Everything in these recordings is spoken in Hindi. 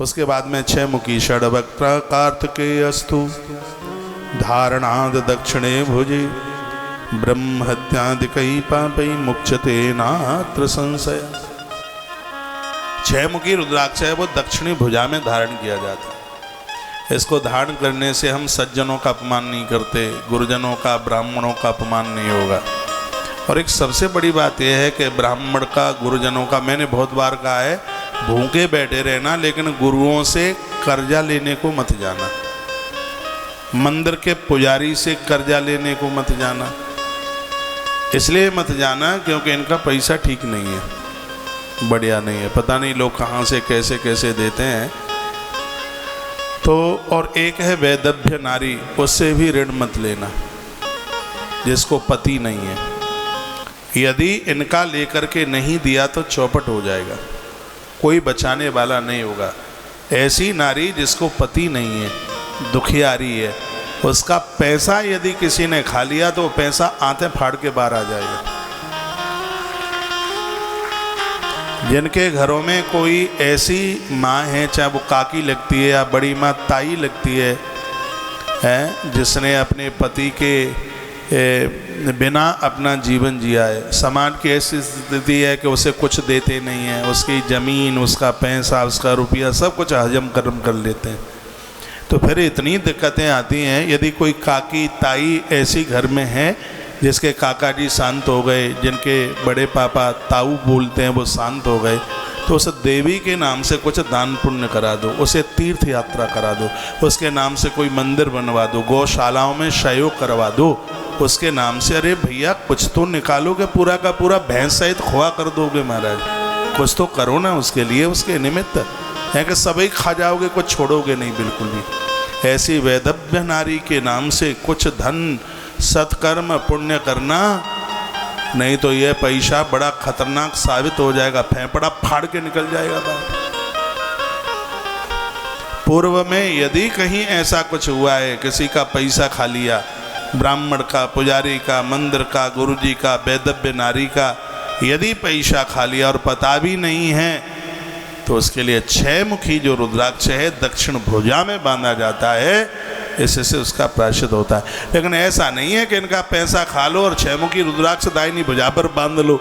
उसके बाद में 6 मुखी षड्वक्त्र कार्तिकेय अस्तु धारणाद दक्षिणे भुजे ब्रह्म हत्यादिकई पापई मुच्यते नात्र संशय। 6 मुखी रुद्राक्ष है वो दक्षिणी भुजा में धारण किया जाता है। इसको धारण करने से हम सज्जनों का अपमान नहीं करते, गुरुजनों का, ब्राह्मणों का अपमान नहीं होगा। और एक सबसे बड़ी बात यह है कि ब्राह्मण का, गुरुजनों का, मैंने बहुत बार कहा है, भूखे बैठे रहना लेकिन गुरुओं से कर्जा लेने को मत जाना, मंदिर के पुजारी से कर्जा लेने को मत जाना। इसलिए मत जाना क्योंकि इनका पैसा ठीक नहीं है, बढ़िया नहीं है, पता नहीं लोग कहाँ से कैसे कैसे देते हैं। तो और एक है वैदभ्य नारी, उससे भी ऋण मत लेना जिसको पति नहीं है। यदि इनका लेकर के नहीं दिया तो चौपट हो जाएगा, कोई बचाने वाला नहीं होगा। ऐसी नारी जिसको पति नहीं है, दुखियारी है, उसका पैसा यदि किसी ने खा लिया तो पैसा आते फाड़ के बाहर आ जाएगा। जिनके घरों में कोई ऐसी माँ है, चाहे वो काकी लगती है या बड़ी माँ ताई लगती है, जिसने अपने पति के बिना अपना जीवन जिया है, समाज की ऐसी स्थिति है कि उसे कुछ देते नहीं है, उसकी ज़मीन, उसका पैसा, उसका रुपया सब कुछ हजम कर्म कर लेते हैं, तो फिर इतनी दिक्कतें आती हैं। यदि कोई काकी ताई ऐसी घर में है जिसके काका जी शांत हो गए, जिनके बड़े पापा ताऊ बोलते हैं वो शांत हो गए, तो उस देवी के नाम से कुछ दान पुण्य करा दो, उसे तीर्थ यात्रा करा दो, उसके नाम से कोई मंदिर बनवा दो, गौशालाओं में सहयोग करवा दो उसके नाम से। अरे भैया कुछ तो निकालोगे, पूरा का पूरा भैंस सहित खोआ कर दोगे महाराज, कुछ तो करो ना उसके लिए, उसके निमित्त है कि सभी खा जाओगे, कुछ छोड़ोगे नहीं बिल्कुल भी। ऐसी वैदभ्य नारी के नाम से कुछ धन सत्कर्म पुण्य करना, नहीं तो यह पैसा बड़ा खतरनाक साबित हो जाएगा, फेंपड़ा फाड़ के निकल जाएगा बाहर। पूर्व में यदि कहीं ऐसा कुछ हुआ है, किसी का पैसा खा लिया, ब्राह्मण का, पुजारी का, मंदिर का, गुरुजी का, वैदव्य नारी का यदि पैसा खा लिया और पता भी नहीं है, तो उसके लिए 6 मुखी जो रुद्राक्ष है दक्षिण भुजा में बांधा जाता है, इससे उसका प्रायश्चित होता है। लेकिन ऐसा नहीं है कि इनका पैसा खा लो और 6 मुखी रुद्राक्ष दाहिनी भुजा पर बांध लो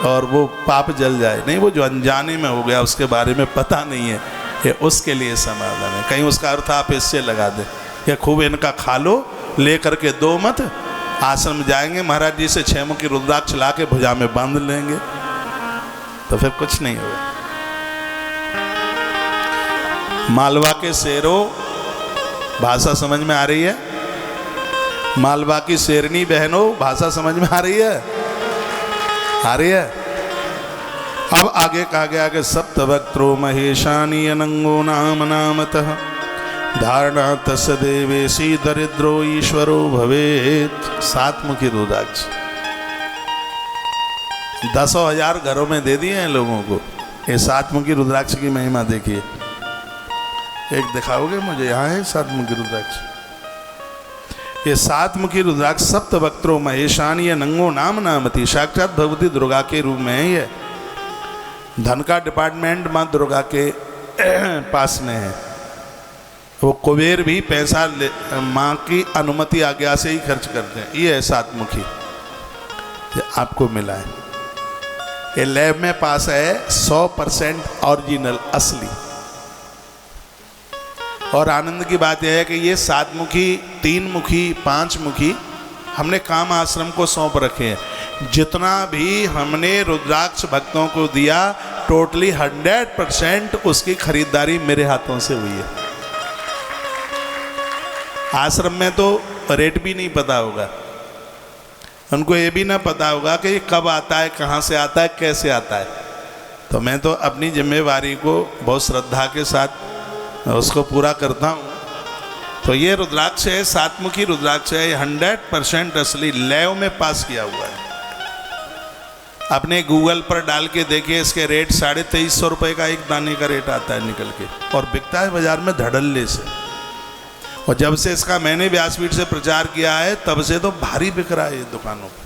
और वो पाप जल जाए, नहीं, वो जो अनजाने में हो गया, उसके बारे में पता नहीं है, ये उसके लिए समाधान है। कहीं उसका अर्थ आप इससे लगा दें कि खूब इनका खा लो, ले करके दो मत, आश्रम जाएंगे महाराज जी से 6 मुखी रुद्राक्ष ला के भुजा में बांध लेंगे, तो फिर कुछ नहीं होगा। मालवा के शेरों, भाषा समझ में आ रही है? मालवा की शेरनी बहनों, भाषा समझ में आ रही है? आ रही है? अब आगे कहा गया कि सप्तवक्त्रो महेशानी अनंगो नाम नामतः धारणा तस् देवेशी दरिद्रो ईश्वरो भवेत्। 7 मुखी रुद्राक्ष 10,000 घरों में दे दिए हैं लोगों को। ये 7 मुखी रुद्राक्ष की महिमा देखिए, एक दिखाओगे मुझे? यहाँ है 7 मुखी रुद्राक्ष। ये 7 मुखी रुद्राक्ष सप्तवक्त्रो महेशानी अनंगो नाम नामति, साक्षात भगवती दुर्गा के रूप में है। ये धन का डिपार्टमेंट माँ दुर्गा के पास में है। वो कुबेर भी पैसा माँ की अनुमति आज्ञा से ही खर्च करते हैं। ये है 7 मुखी, ये आपको मिला है, ये लैब में पास है, 100% ओरिजिनल असली। और आनंद की बात यह है कि ये 7 मुखी, 3 मुखी, 5 मुखी हमने काम आश्रम को सौंप रखे हैं। जितना भी हमने रुद्राक्ष भक्तों को दिया, टोटली 100% उसकी खरीदारी मेरे हाथों से हुई है। आश्रम में तो रेट भी नहीं पता होगा, उनको ये भी ना पता होगा कि ये कब आता है, कहाँ से आता है, कैसे आता है। तो मैं तो अपनी जिम्मेवारी को बहुत श्रद्धा के साथ उसको पूरा करता हूँ। तो ये रुद्राक्ष है, 7 मुखी रुद्राक्ष है, 100% असली लैब में पास किया हुआ है। अपने गूगल पर डाल के देखिए, इसके रेट 2350 रुपये का एक दाने का रेट आता है निकल के, और बिकता है बाजार में धड़ल्ले से। और जब से इसका मैंने व्यासपीठ से प्रचार किया है तब से तो भारी बिक रहा है ये दुकानों पर।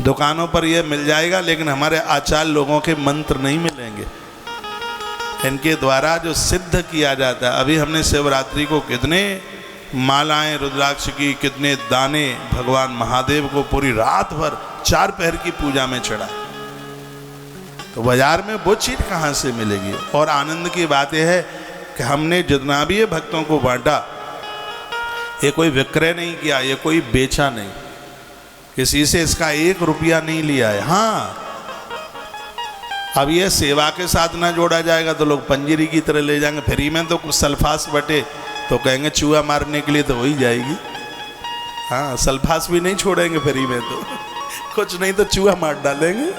दुकानों पर ये मिल जाएगा, लेकिन हमारे आचार्य लोगों के मंत्र नहीं मिलेंगे। इनके द्वारा जो सिद्ध किया जाता है। अभी हमने शिवरात्रि को कितने मालाएं रुद्राक्ष की, कितने दाने भगवान महादेव को पूरी रात भर 4 पहर की पूजा में चढ़ा। तो बाजार में वो चीज कहाँ से मिलेगी। और आनंद की बात यह है कि हमने जितना भी ये भक्तों को बांटा, ये कोई विक्रय नहीं किया, ये कोई बेचा नहीं, किसी से इसका 1 रुपया नहीं लिया है। हाँ, अब ये सेवा के साथ ना जोड़ा जाएगा तो लोग पंजीरी की तरह ले जाएंगे। फ्री में तो कुछ सल्फास बटे तो कहेंगे चूहा मारने के लिए तो हो ही जाएगी। हाँ, सल्फास भी नहीं छोड़ेंगे फ्री में तो कुछ नहीं तो चूहा मार डालेंगे।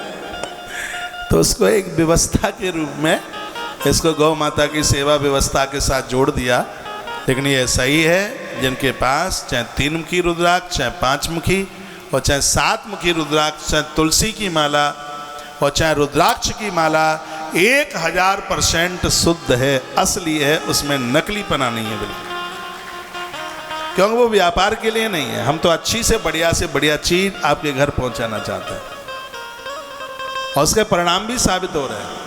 तो उसको एक व्यवस्था के रूप में इसको गौ माता की सेवा व्यवस्था के साथ जोड़ दिया। लेकिन ये सही है, जिनके पास चाहे 3 मुखी रुद्राक्ष, चाहे 5 मुखी और चाहे 7 मुखी रुद्राक्ष, चाहे तुलसी की माला और चाहे रुद्राक्ष की माला 1000% शुद्ध है, असली है, उसमें नकलीपना नहीं है बिल्कुल। क्योंकि वो व्यापार के लिए नहीं है। हम तो अच्छी से बढ़िया चीज आपके घर पहुंचाना चाहते हैं और उसके परिणाम भी साबित हो रहे हैं।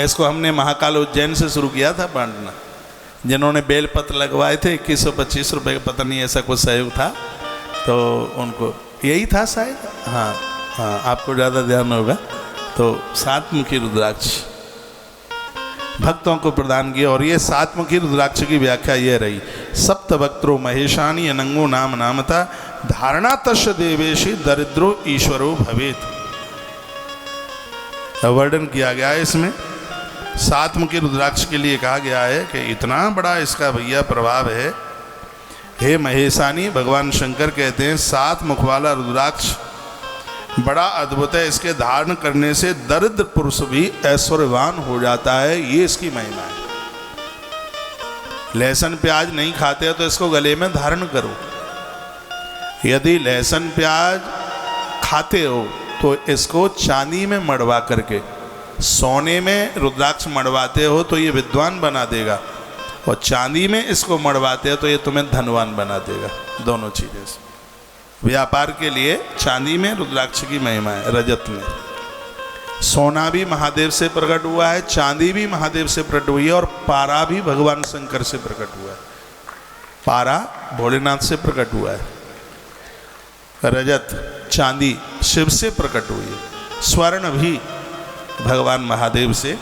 इसको हमने महाकाल उज्जैन से शुरू किया था बांटना। जिन्होंने बेलपत्र लगवाए थे 2125 रुपये का, पता नहीं ऐसा कुछ सहयोग था, तो उनको यही था शायद। हाँ हाँ, आपको ज़्यादा ध्यान होगा। तो 7 मुखी रुद्राक्ष भक्तों को प्रदान किया। और ये 7 मुखी रुद्राक्ष की व्याख्या ये रही, सप्तवक्त्रो महेशानी अनंगो नाम नामता धारणा तस्य देवेशी दरिद्रो ईश्वरो भवेत। वर्णन किया गया है इसमें। 7 मुखी रुद्राक्ष के लिए कहा गया है कि इतना बड़ा इसका भैया प्रभाव है। हे महेशानी, भगवान शंकर कहते हैं 7 मुख वाला रुद्राक्ष बड़ा अद्भुत है। इसके धारण करने से दरिद्र पुरुष भी ऐश्वर्यवान हो जाता है। ये इसकी महिमा है। लहसुन प्याज नहीं खाते हो तो इसको गले में धारण करो। यदि लहसुन प्याज खाते हो तो इसको चांदी में मड़वा करके, सोने में रुद्राक्ष मड़वाते हो तो ये विद्वान बना देगा, और चांदी में इसको मड़वाते हो तो ये तुम्हें धनवान बना देगा। दोनों चीज़ें व्यापार के लिए चांदी में रुद्राक्ष की महिमा है। रजत में सोना भी महादेव से प्रकट हुआ है, चांदी भी महादेव से प्रकट हुई है, और पारा भी भगवान शंकर से प्रकट हुआ है। पारा भोलेनाथ से प्रकट हुआ है, रजत चांदी शिव से प्रकट हुई है, स्वर्ण भी भगवान महादेव से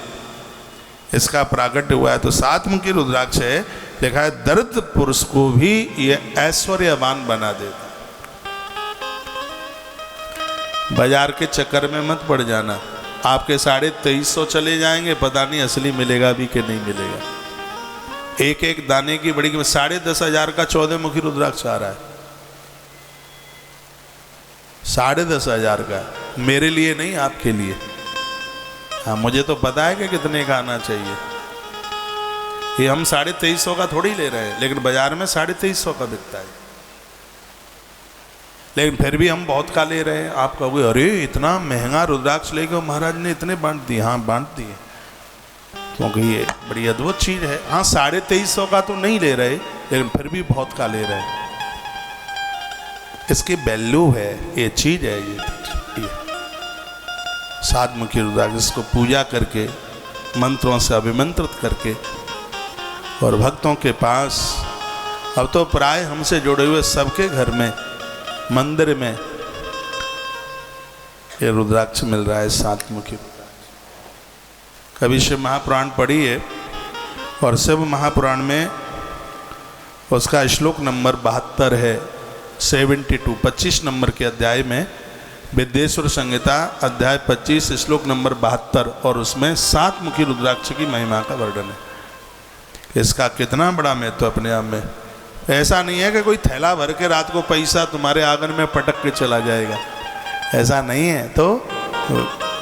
इसका प्राकट्य हुआ है। तो 7 मुखी रुद्राक्ष है, लिखा है दरिद्र पुरुष को भी ये ऐश्वर्यवान बना देता। बाजार के चक्कर में मत पड़ जाना। आपके 2350 चले जाएंगे, पता नहीं असली मिलेगा भी कि नहीं मिलेगा। एक दाने की बड़ी 10,500 का 14 मुखी रुद्राक्ष आ रहा है। 10,500 का, मेरे लिए नहीं, आपके लिए। हाँ, मुझे तो पता है कि कितने का आना चाहिए। ये हम 2350 का थोड़ी ले रहे हैं, लेकिन बाजार में 2350 का बिकता है। लेकिन फिर भी हम बहुत का ले रहे हैं। आप कहोगे अरे इतना महंगा रुद्राक्ष लेके महाराज ने इतने बांट दिए। हाँ, बांट दिए, क्योंकि ये बड़ी अद्भुत चीज़ है। हाँ, 2350 का तो नहीं ले रहे, लेकिन फिर भी बहुत का ले रहे हैं। इसकी वैल्यू है, ये चीज़ है। ये 7 मुखी रुद्राक्ष, इसको पूजा करके, मंत्रों से अभिमंत्रित करके, और भक्तों के पास अब तो प्राय हमसे जुड़े हुए सबके घर में, मंदिर में ये रुद्राक्ष मिल रहा है, 7 मुखी रुद्राक्ष। कभी शिव महापुराण पढ़िए, और शिव महापुराण में उसका श्लोक नंबर 72 है, 72, 25 नंबर के अध्याय में विद्येश्वर संहिता अध्याय 25 श्लोक नंबर 72, और उसमें 7 मुखी रुद्राक्ष की महिमा का वर्णन है। इसका कितना बड़ा महत्व अपने आप में। ऐसा नहीं है कि कोई थैला भर के रात को पैसा तुम्हारे आंगन में पटक के चला जाएगा, ऐसा नहीं है। तो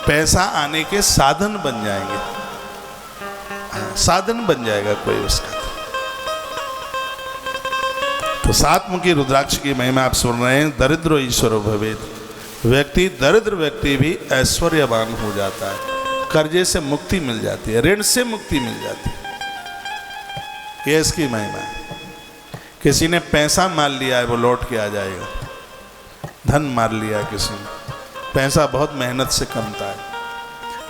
पैसा आने के साधन बन जाएंगे, साधन बन जाएगा कोई उसका। तो 7 मुखी रुद्राक्ष की महिमा आप सुन रहे हैं। दरिद्रो ईश्वरो भवेत, व्यक्ति दरिद्र व्यक्ति भी ऐश्वर्यवान हो जाता है, कर्जे से मुक्ति मिल जाती है, ऋण से मुक्ति मिल जाती है। ये इसकी महिमा है। किसी ने पैसा मार लिया है, वो लौट के आ जाएगा। धन मार लिया है किसी ने, पैसा बहुत मेहनत से कमता है,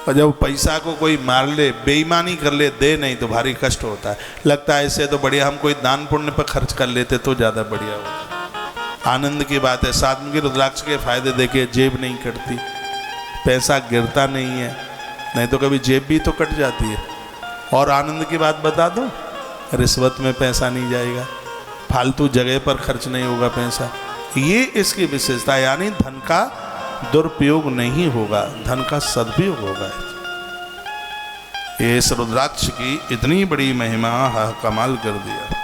और जब पैसा को कोई मार ले, बेईमानी कर ले, दे नहीं तो भारी कष्ट होता है। लगता है इससे तो बढ़िया हम कोई दान पुण्य पर खर्च कर लेते तो ज़्यादा बढ़िया होता। आनंद की बात है। सात्विक रुद्राक्ष के फायदे देखिए, जेब नहीं कटती, पैसा गिरता नहीं है, नहीं तो कभी जेब भी तो कट जाती है। और आनंद की बात बता दो, रिश्वत में पैसा नहीं जाएगा, फालतू जगह पर खर्च नहीं होगा पैसा। ये इसकी विशेषता, यानी धन का दुरुपयोग नहीं होगा, धन का सदुपयोग होगा। ये इस रुद्राक्ष की इतनी बड़ी महिमा कमाल कर दिया।